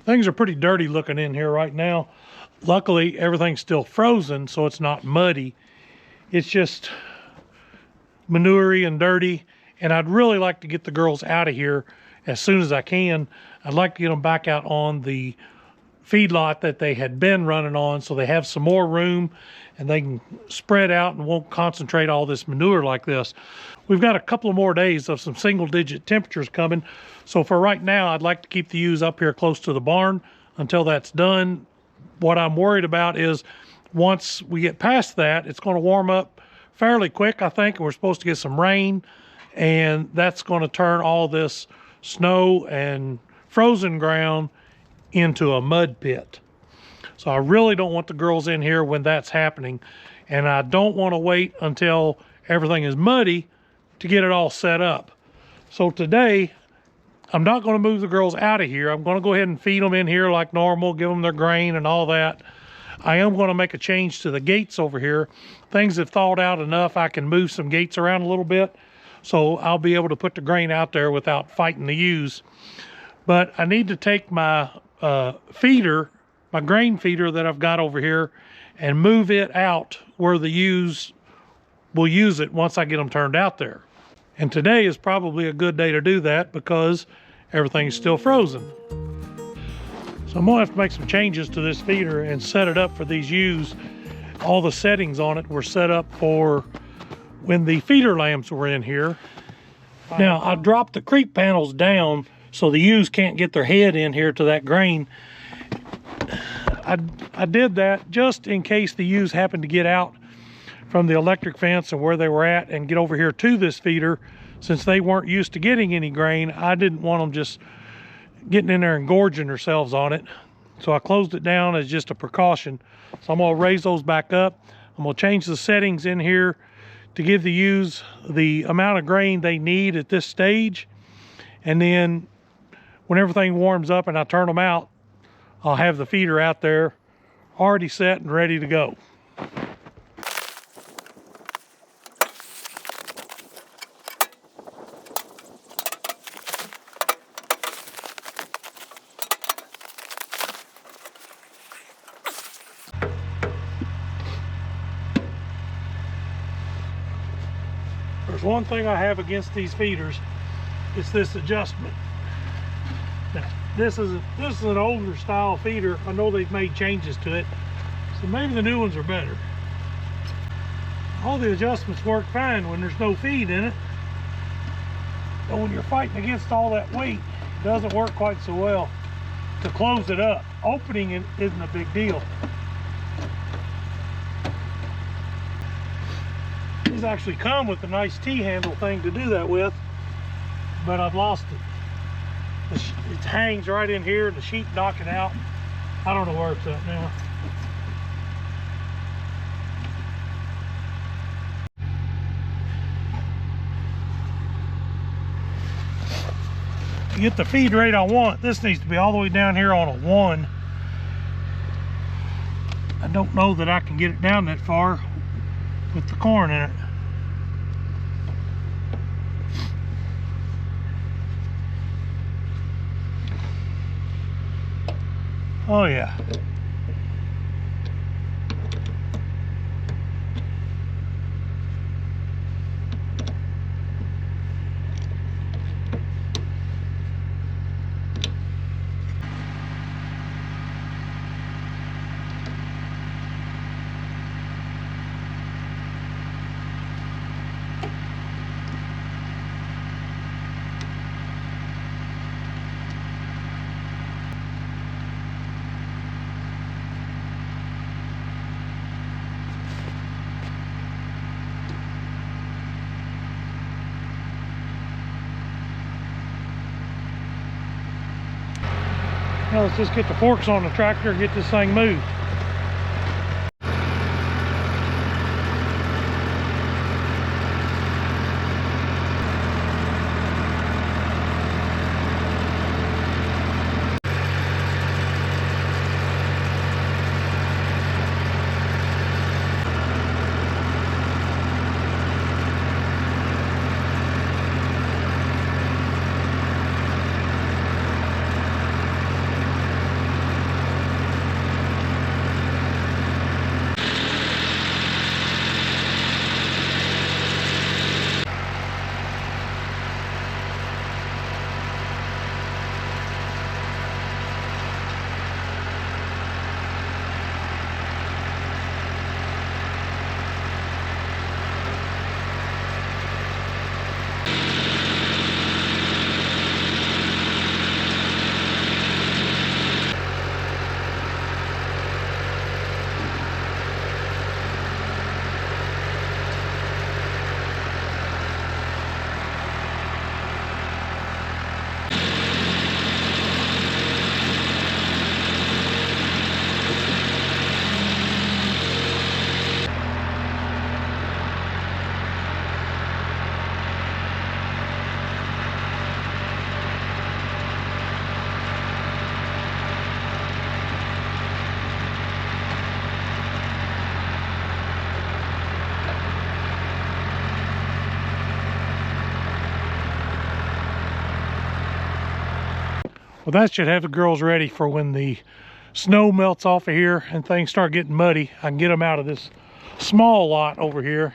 Things are pretty dirty looking in here right now. Luckily, everything's still frozen, so it's not muddy. It's just manure-y and dirty, and I'd really like to get the girls out of here as soon as I can. I'd like to get them back out on the feedlot that they had been running on, so they have some more room and they can spread out and won't concentrate all this manure like this. We've got a couple of more days of some single-digit temperatures coming, so for right now, I'd like to keep the ewes up here close to the barn until that's done. What I'm worried about is once we get past that, it's going to warm up fairly quick, I think. We're supposed to get some rain, and that's going to turn all this snow and frozen ground into a mud pit. So I really don't want the girls in here when that's happening, and I don't want to wait until everything is muddy to get it all set up. So today, I'm not going to move the girls out of here. I'm going to go ahead and feed them in here like normal, give them their grain and all that. I am going to make a change to the gates over here. Things have thawed out enough, I can move some gates around a little bit, so I'll be able to put the grain out there without fighting the ewes. But I need to take my feeder, my grain feeder that I've got over here, and move it out where the ewes will use it once I get them turned out there. And today is probably a good day to do that because everything's still frozen. So I'm gonna have to make some changes to this feeder and set it up for these ewes. All the settings on it were set up for when the feeder lambs were in here. Now I dropped the creep panels down so the ewes can't get their head in here to that grain. I did that just in case the ewes happened to get out from the electric fence and where they were at and get over here to this feeder. Since they weren't used to getting any grain, I didn't want them just getting in there and gorging themselves on it. So I closed it down as just a precaution. So I'm gonna raise those back up. I'm gonna change the settings in here to give the ewes the amount of grain they need at this stage. And then when everything warms up and I turn them out, I'll have the feeder out there already set and ready to go. There's one thing I have against these feeders, it's this adjustment. Now, this is an older style feeder. I know they've made changes to it, so maybe the new ones are better. All the adjustments work fine when there's no feed in it, but when you're fighting against all that weight, it doesn't work quite so well to close it up. Opening it isn't a big deal. These actually come with a nice T-handle thing to do that with, but I've lost it. It hangs right in here, the sheep knock it out. I don't know where it's at now. To get the feed rate I want, this needs to be all the way down here on a 1. I don't know that I can get it down that far with the corn in it. Oh yeah. Now let's just get the forks on the tractor and get this thing moved. Well, that should have the girls ready for when the snow melts off of here and things start getting muddy. I can get them out of this small lot over here,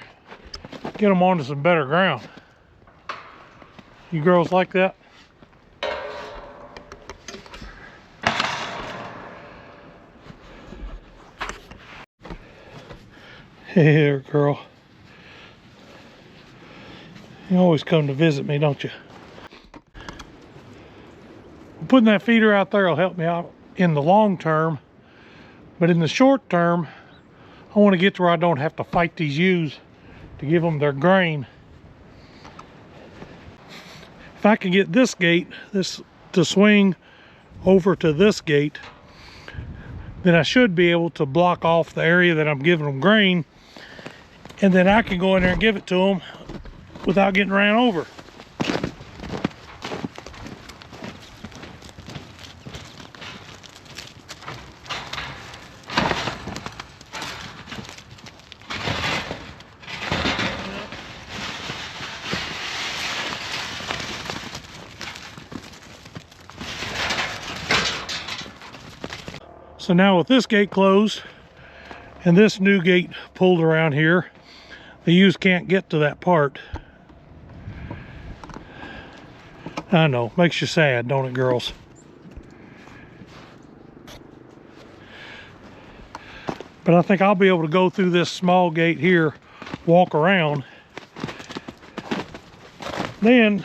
get them onto some better ground. You girls like that? Here, girl. You always come to visit me, don't you? Putting that feeder out there will help me out in the long term, but in the short term, I want to get to where I don't have to fight these ewes to give them their grain. If I can get this gate, to swing over to this gate, then I should be able to block off the area that I'm giving them grain, and then I can go in there and give it to them without getting ran over. So now with this gate closed and this new gate pulled around here, the ewes can't get to that part. I know, makes you sad, don't it, girls? But I think I'll be able to go through this small gate here, walk around. Then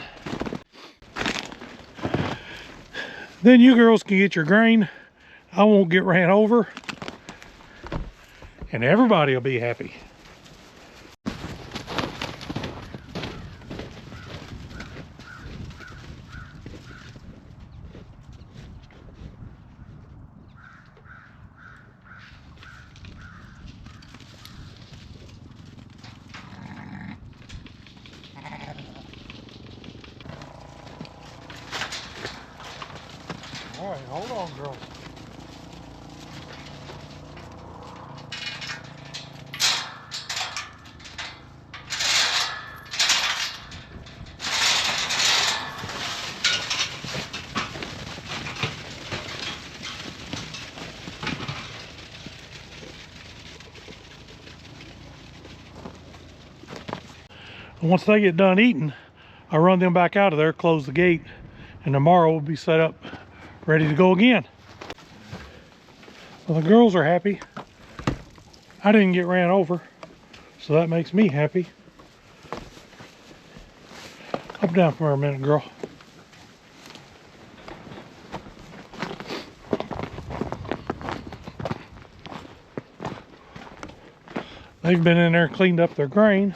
you girls can get your grain. I won't get ran over, and everybody will be happy. All right, hold on, girls. Once they get done eating, I run them back out of there, close the gate, and tomorrow we'll be set up, ready to go again. Well, the girls are happy. I didn't get ran over, so that makes me happy. Up down for a minute, girl. They've been in there, cleaned up their grain.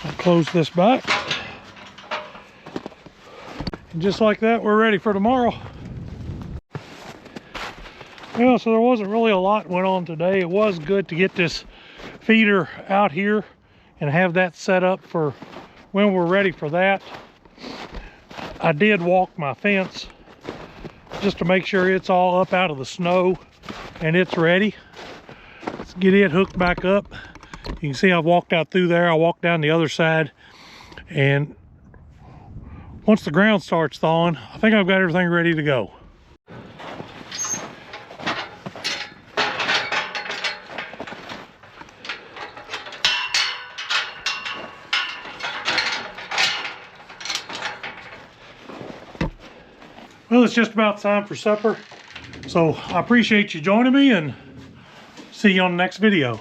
I'll close this back. And just like that, we're ready for tomorrow. Yeah, so there wasn't really a lot went on today. It was good to get this feeder out here and have that set up for when we're ready for that. I did walk my fence just to make sure it's all up out of the snow and it's ready. Let's get it hooked back up. You can see I've walked out through there. I walked down the other side, and once the ground starts thawing, I think I've got everything ready to go. Well, it's just about time for supper. So I appreciate you joining me, and see you on the next video.